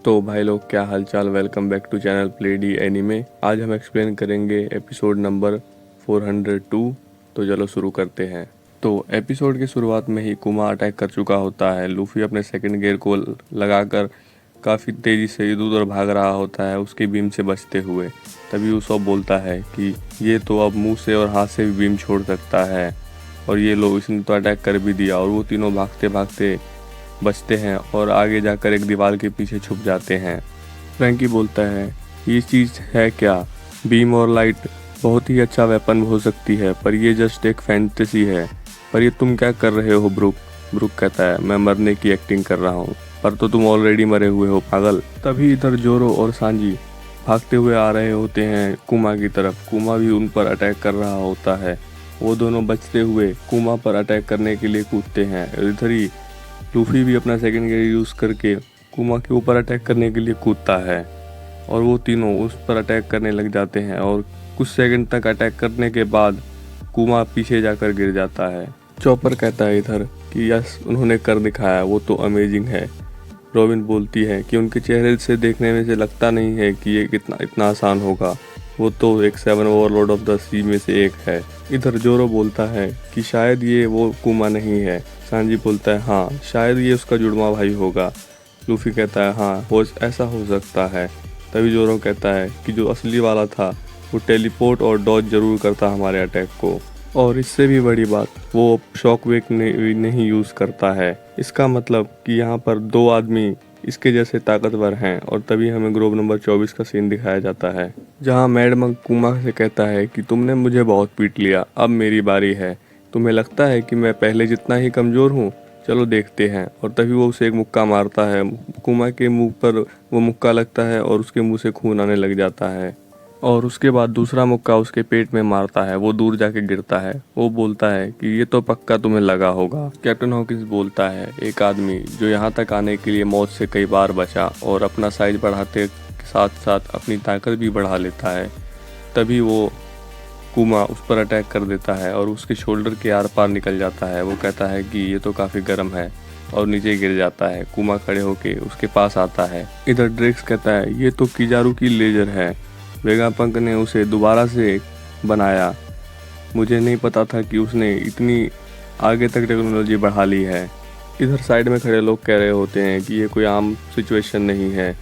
तो भाई लोग क्या हालचाल। Welcome back to channel play the anime. आज हम एक्सप्लेन करेंगे एपिसोड नंबर 402। तो चलो शुरू करते हैं। तो एपिसोड की शुरुआत में ही कुमा अटैक कर चुका होता है। लूफी अपने सेकंड गियर को लगाकर काफ़ी तेज़ी से इधर उधर भाग रहा होता है उसके बीम से बचते हुए। तभी उसॉप बोलता है कि ये तो अब मुंह से और हाथ से भी बीम छोड़ सकता है और ये लो इसने तो अटैक कर भी दिया। और वो तीनों भागते भागते बचते हैं और आगे जाकर एक दीवार के पीछे छुप जाते हैं। फ्रैंकी बोलता है ये चीज़ है क्या? बीम और लाइट बहुत ही अच्छा वेपन हो सकती है पर ये जस्ट एक फैंटेसी है। पर ये तुम क्या कर रहे हो ब्रुक? ब्रुक कहता है मैं मरने की एक्टिंग कर रहा हूँ। पर तो तुम ऑलरेडी मरे हुए हो पागल। तभी इधर जोरो और सांजी भागते हुए आ रहे होते हैं कुमा की तरफ। कुमा भी उन पर अटैक कर रहा होता है। वो दोनों बचते हुए कुमा पर अटैक करने के लिए कूदते हैं। इधर ही लूफी भी अपना सेकंड गियर यूज़ करके कुमा के ऊपर अटैक करने के लिए कूदता है और वो तीनों उस पर अटैक करने लग जाते हैं। और कुछ सेकंड तक अटैक करने के बाद कुमा पीछे जाकर गिर जाता है। चॉपर कहता है इधर कि यस उन्होंने कर दिखाया, वो तो अमेजिंग है। रॉबिन बोलती है कि उनके चेहरे से देखने में से लगता नहीं है कि ये इतना आसान होगा, वो तो एक 7 ओवरलॉर्ड ऑफ द सी में से एक है। इधर जोरो बोलता है कि शायद ये वो कुमा नहीं है। सांजी बोलता है हाँ शायद ये उसका जुड़वा भाई होगा। लूफी कहता है हाँ ऐसा हो सकता है। तभी जोरो कहता है कि जो असली वाला था वो टेलीपोर्ट और डॉज जरूर करता हमारे अटैक को, और इससे भी बड़ी बात वो शॉक वेव नहीं यूज़ करता है। इसका मतलब कि यहाँ पर 2 आदमी इसके जैसे ताकतवर हैं। और तभी हमें ग्रोव नंबर 24 का सीन दिखाया जाता है जहाँ मैड मंक कुमा से कहता है कि तुमने मुझे बहुत पीट लिया, अब मेरी बारी है। तुम्हें लगता है कि मैं पहले जितना ही कमज़ोर हूँ? चलो देखते हैं। और तभी वो उसे एक मुक्का मारता है। कुमा के मुंह पर वो मुक्का लगता है और उसके मुंह से खून आने लग जाता है। और उसके बाद दूसरा मुक्का उसके पेट में मारता है। वो दूर जाके गिरता है। वो बोलता है कि ये तो पक्का तुम्हें लगा होगा। कैप्टन हॉकिंस बोलता है एक आदमी जो यहाँ तक आने के लिए मौत से कई बार बचा और अपना साइज बढ़ाते के साथ साथ अपनी ताकत भी बढ़ा लेता है। तभी वो कुमा उस पर अटैक कर देता है और उसके शोल्डर के आर पार निकल जाता है। वो कहता है कि ये तो काफ़ी गर्म है और नीचे गिर जाता है। कुमा खड़े होके उसके पास आता है। इधर ड्रेक्स कहता है ये तो किजारू की लेजर है, वेगापंक ने उसे दोबारा से बनाया। मुझे नहीं पता था कि उसने इतनी आगे तक टेक्नोलॉजी बढ़ा ली है। इधर साइड में खड़े लोग कह रहे होते हैं कि ये कोई आम सिचुएशन नहीं है।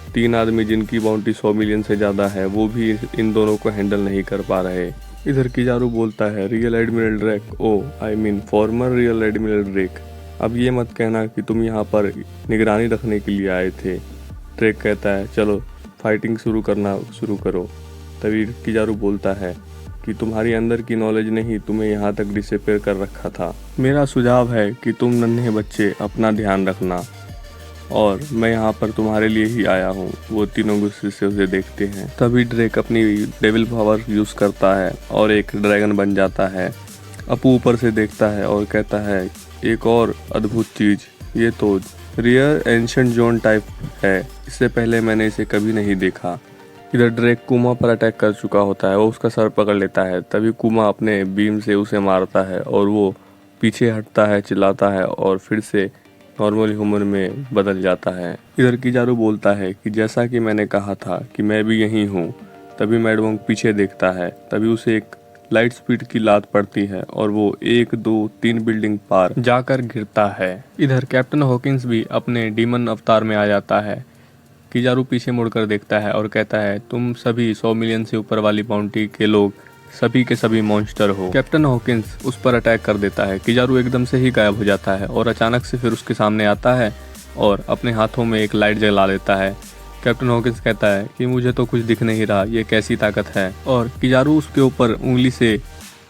3 आदमी जिनकी बाउंटी 100 मिलियन से ज़्यादा है वो भी इन दोनों को हैंडल नहीं कर पा रहे। इधर किजारू बोलता है rear admiral Drake, oh I mean former rear admiral Drake, अब ये मत कहना कि तुम यहाँ पर निगरानी रखने के लिए आए थे। ड्रेक कहता है चलो फाइटिंग शुरू करो। तभी किजारू बोलता है कि तुम्हारी अंदर की नॉलेज नहीं तुम्हें यहाँ तक डिसअपीयर कर रखा था। मेरा सुझाव है कि तुम नन्हे बच्चे अपना ध्यान रखना और मैं यहाँ पर तुम्हारे लिए ही आया हूँ। वो तीनों गुस्से से उसे देखते हैं। तभी ड्रेक अपनी डेविल पावर यूज़ करता है और एक ड्रैगन बन जाता है। अपू ऊपर से देखता है और कहता है एक और अद्भुत चीज़, ये तो रियर एंशिएंट जोन टाइप है, इससे पहले मैंने इसे कभी नहीं देखा। इधर ड्रेक कुमा पर अटैक कर चुका होता है। वो उसका सर पकड़ लेता है। तभी कुमा अपने बीम से उसे मारता है और वो पीछे हटता है, चिल्लाता है और फिर से नॉर्मल ह्यूमन में बदल जाता है। इधर किजारू बोलता है कि जैसा कि मैंने कहा था कि मैं भी यहीं हूँ। तभी मैड मंक पीछे देखता है। तभी उसे एक लाइट स्पीड की लात पड़ती है और वो 1 2 3 बिल्डिंग पार जाकर गिरता है। इधर कैप्टन हॉकिंस भी अपने डीमन अवतार में आ जाता है। किजारू पीछे मुड़कर देखता है और कहता है तुम सभी 100 मिलियन से ऊपर वाली बाउंटी के लोग सभी के सभी मॉन्स्टर हो। कैप्टन हॉकिंस उस पर अटैक कर देता है। किजारू एकदम से ही गायब हो जाता है और अचानक से फिर उसके सामने आता है और अपने हाथों में एक लाइट जला लेता है। कैप्टन हॉकिंस कहता है कि मुझे तो कुछ दिख नहीं रहा, ये कैसी ताकत है। और किजारू उसके ऊपर उंगली से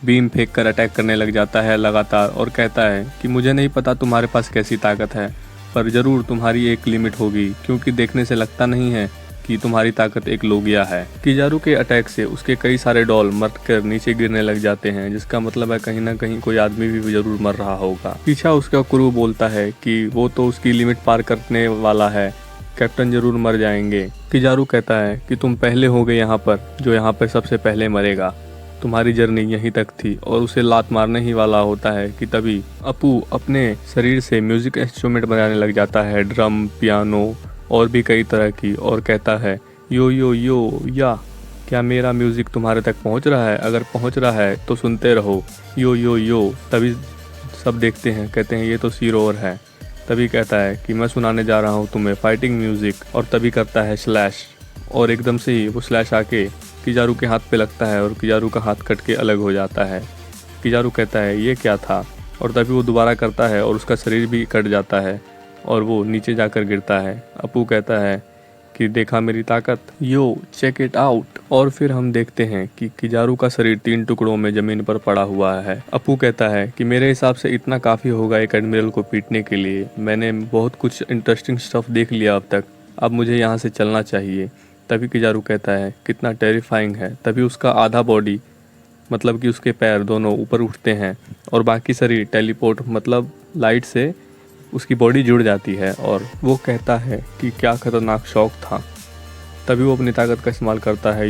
बीम फेंक कर अटैक करने लग जाता है लगातार और कहता है कि मुझे नहीं पता तुम्हारे पास कैसी ताकत है, पर ज़रूर तुम्हारी एक लिमिट होगी, क्योंकि देखने से लगता नहीं है कि तुम्हारी ताकत एक लोगिया है। किजारू के अटैक से उसके कई सारे डॉल मर कर नीचे गिरने लग जाते हैं, जिसका मतलब है कहीं ना कहीं कोई आदमी भी जरूर मर रहा होगा। पीछा उसका क्रू बोलता है कि वो तो उसकी लिमिट पार करने वाला है, कैप्टन जरूर मर जाएंगे। किजारू कहता है कि तुम पहले हो गए यहाँ पर, जो यहाँ पर सबसे पहले मरेगा। तुम्हारी जर्नी यहीं तक थी। और उसे लात मारने ही वाला होता है कि तभी अपू अपने शरीर से म्यूजिक इंस्ट्रूमेंट बजाने लग जाता है, ड्रम, पियानो, और भी कई तरह की, और कहता है यो यो यो या, क्या मेरा म्यूज़िक तुम्हारे तक पहुंच रहा है? अगर पहुंच रहा है तो सुनते रहो, यो यो यो। तभी सब देखते हैं, कहते हैं ये तो सीरोवर है। तभी कहता है कि मैं सुनाने जा रहा हूँ तुम्हें फाइटिंग म्यूज़िक, और तभी करता है स्लैश, और एकदम से ही वो स्लैश आके किजारू के हाथ पे लगता है और किजारू का हाथ कट के अलग हो जाता है। किजारू कहता है ये क्या था, और तभी वो दोबारा करता है और उसका शरीर भी कट जाता है और वो नीचे जाकर गिरता है। अपू कहता है कि देखा मेरी ताकत, यो चेक इट आउट। और फिर हम देखते हैं कि किजारू का शरीर 3 टुकड़ों में ज़मीन पर पड़ा हुआ है। अपू कहता है कि मेरे हिसाब से इतना काफ़ी होगा एक एडमिरल को पीटने के लिए, मैंने बहुत कुछ इंटरेस्टिंग स्टफ देख लिया अब तक, अब मुझे यहाँ से चलना चाहिए। तभी किजारू कहता है कितना टेरिफाइंग है। तभी उसका आधा बॉडी, मतलब कि उसके पैर दोनों ऊपर उठते हैं और बाकी शरीर टेलीपोर्ट मतलब लाइट से उसकी बॉडी जुड़ जाती है, और वो कहता है कि क्या खतरनाक शौक था। तभी वो अपनी ताकत का इस्तेमाल करता है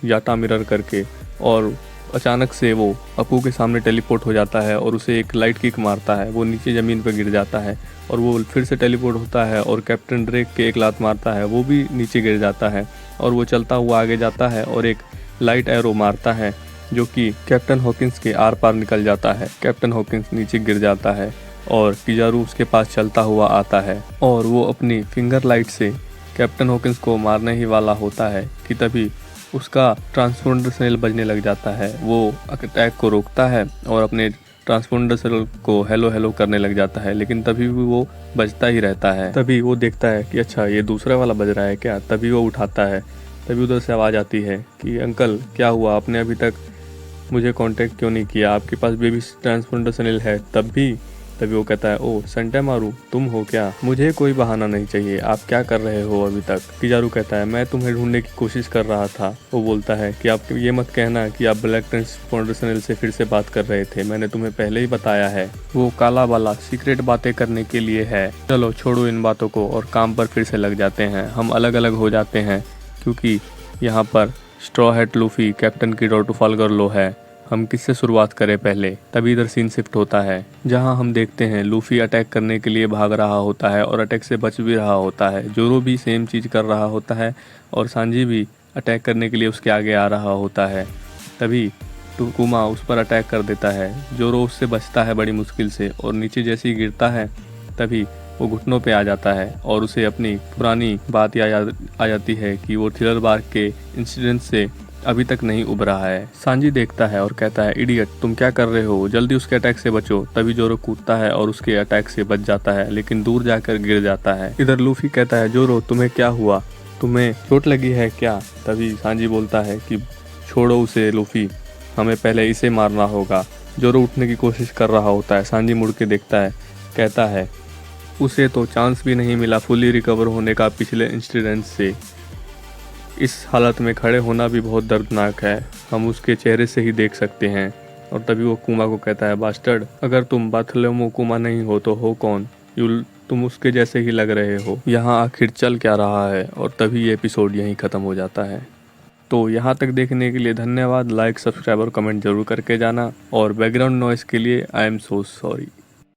याटा मिरर करके, और अचानक से वो अपू के सामने टेलीपोर्ट हो जाता है और उसे एक लाइट किक मारता है। वो नीचे ज़मीन पर गिर जाता है और वो फिर से टेलीपोर्ट होता है और कैप्टन ड्रेक के एक लात मारता है, वो भी नीचे गिर जाता है। और वो चलता हुआ आगे जाता है और एक लाइट एरो मारता है जो कि कैप्टन हॉकिंस के आर पार निकल जाता है। कैप्टन हॉकिंस नीचे गिर जाता है और किजारू उसके पास चलता हुआ आता है और वो अपनी फिंगर लाइट से कैप्टन हॉकिंस को मारने ही वाला होता है कि तभी उसका ट्रांसपोंडर सेल बजने लग जाता है। वो अटैक को रोकता है और अपने ट्रांसपोंडर सेल को हेलो हेलो करने लग जाता है, लेकिन तभी भी वो बजता ही रहता है। तभी वो देखता है कि अच्छा ये दूसरा वाला बज रहा है क्या। तभी वो उठाता है। तभी उधर से आवाज़ आती है कि अंकल क्या हुआ, आपने अभी तक मुझे कांटेक्ट क्यों नहीं किया, आपके पास बेबी ट्रांसपोंडर सेल है तभी वो कहता है ओ सेंटेमारू तुम हो क्या, मुझे कोई बहाना नहीं चाहिए, आप क्या कर रहे हो अभी तक। किजारू कहता है मैं तुम्हें ढूंढने की कोशिश कर रहा था। वो बोलता है कि आप ये मत कहना कि आप ब्लैक ट्रांसपोंडर सेल से फिर से बात कर रहे थे, मैंने तुम्हें पहले ही बताया है वो काला वाला सीक्रेट बातें करने के लिए है। चलो छोड़ो इन बातों को और काम पर फिर से लग जाते हैं। हम अलग अलग हो जाते हैं क्योंकि यहाँ पर स्ट्रॉ हैट लूफी कैप्टन किडो ट्रफाल्गर लो है। हम किससे शुरुआत करें पहले। तभी इधर सीन शिफ्ट होता है जहां हम देखते हैं लूफी अटैक करने के लिए भाग रहा होता है और अटैक से बच भी रहा होता है। जोरो भी सेम चीज़ कर रहा होता है और सांजी भी अटैक करने के लिए उसके आगे आ रहा होता है। तभी टुकुमा उस पर अटैक कर देता है। जोरो उससे बचता है बड़ी मुश्किल से और नीचे जैसे ही गिरता है तभी वो घुटनों पे आ जाता है और उसे अपनी पुरानी बात याद आ जाती है कि वो थ्रिलर बार्क के इंसिडेंट से अभी तक नहीं उभरा है। सांजी देखता है और कहता है इडियट तुम क्या कर रहे हो, जल्दी उसके अटैक से बचो। तभी जोरो कूदता है और उसके अटैक से बच जाता है लेकिन दूर जाकर गिर जाता है। इधर लूफी कहता है जोरो तुम्हें क्या हुआ, तुम्हें चोट लगी है क्या। तभी सांजी बोलता है कि छोड़ो उसे लूफी, हमें पहले इसे मारना होगा। जोरो उठने की कोशिश कर रहा होता है। सांजी मुड़ के देखता है, कहता है उसे तो चांस भी नहीं मिला फुली रिकवर होने का पिछले इंसिडेंट से, इस हालत में खड़े होना भी बहुत दर्दनाक है, हम उसके चेहरे से ही देख सकते हैं। और तभी वो कुमा को कहता है बास्टर्ड, अगर तुम बाथलेमो कुमा नहीं हो तो हो कौन, तुम उसके जैसे ही लग रहे हो, यहाँ आखिर चल क्या रहा है। और तभी ये एपिसोड यहीं ख़त्म हो जाता है। तो यहाँ तक देखने के लिए धन्यवाद। लाइक सब्सक्राइब और कमेंट जरूर करके जाना और बैकग्राउंड नॉइस के लिए आई एम सो सॉरी।